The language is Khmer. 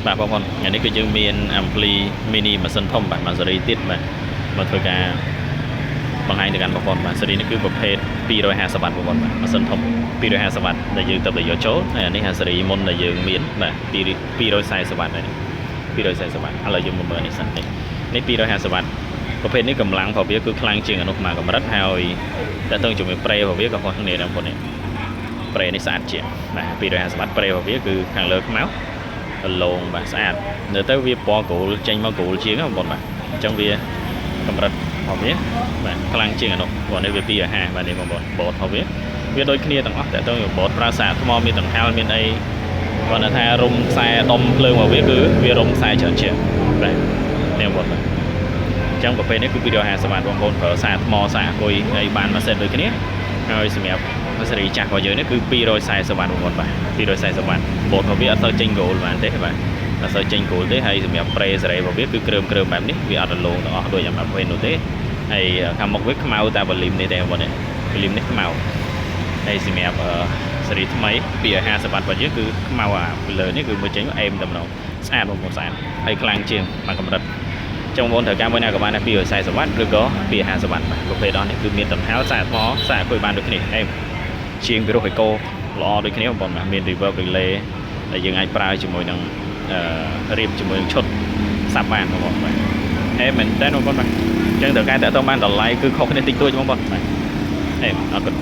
បាទបងប្អូនថ្ងៃនេះគឺយើងមាន ampli mini ម៉ាស៊ីនធំបាទម៉ាស៊េរីទៀតបាទមកធ្វើការបង្ហាញទៅកាន់បងប្អូនបាទស៊េរីនេះគឺប្រភេទ250វ៉ាត់បងប្អូនបាទម៉ាស៊ីនធំ250វ៉ាត់ដែលយើងទៅយកចូលហើយអានេះស៊េរីមុនដែលយើងមានបាទ240វ៉ាត់នេះ240វ៉ាត់ឥឡូវយើងមកមើលនេះសិននេះ250វ៉ាត់ប្រភេទនេះកម្លាំងរបស់វាគឺខ្លាំងជាងអនុមួយកម្រិតហើយតែទៅជាមួយប្រេរបស់វាក៏ខុសគ្នាដែរបងប្អូននេះប្រេនេះស្អាតជាងបាទ250វ៉ាត់ប្រេរបស់វាគឺខាងលើខ្មៅឡងបាទស្អាតនៅទៅវាពណ៌គោលចេញមកគោលជាងបងប្អូនបាទអញ្ចឹងវាកម្រិតរបស់វាបាទខ្លាំងជាងអានោះព្រោះនេះវា250បាទនេះបងប្អូនបតរបស់វាដូចគ្នាទាំងអស់តែទៅបតប្រើសារថ្មមានដង្ហើមមានអីគាត់ថារុំខ្សែដុំភ្លើងរបស់វាគឺវារុំខ្សែច្រើនជាងបាទនេះបងប្អូនបាទអញ្ចឹងប្រភេទនេះគឺ250វ៉ាត់បងប្អូនប្រើសារថ្មសារអុយហើយបានម៉ាស៊ីនដូចគ្នាហើយសម្រាប់ស៊េរីចាស់របស់យើងនេះគឺ240វ៉ាត់បងប្អូនបាទ240វ៉ាត់បូតរបស់វាអត់ទៅចេញគោលបានទេបាទអត់ទៅចេញគោលទេហើយសម្រាប់ប្រេសេរីរបស់វាគឺគ្រើមបែបនេះវាអត់រលោងទាំងអស់ដូចអាប្រភេទនោះទេហើយខាងមុខវាខ្មៅតែវ៉ូលីមនេះទេបងប្អូននេះវ៉ូលីមនេះខ្មៅហើយសម្រាប់ស៊េរីថ្មី250វ៉ាត់របស់យើងគឺខ្មៅអាលើនេះគឺមើលចេញអេមតែម្ដងស្អាតបងប្អូនស្អាតហើយខ្លាំងជាងមកកម្រិតចង់បងត្រូវការមួយណាក៏បានដែរ240វ៉ាត់ឬក៏250វ៉ាត់បាទប្រភេទអស់នេះគឺមានដង្ហើមសារថ្មសារអុយបានដូចគ្នាអេមជាងពីរោះអេកូល្អដូចគ្នាបងប្អូនបាទមាន reverb relay ដែលយើងអាចប្រើជាមួយនឹងរៀបជាមួយនឹងឈុតសាប់បានបងប្អូនបាទអេមែនតើបងប្អូនបាទអញ្ចឹងត្រូវការតើតើបានតម្លៃគឺខុសគ្នាតិចតួចបងប្អូនបាទអេអរគុណ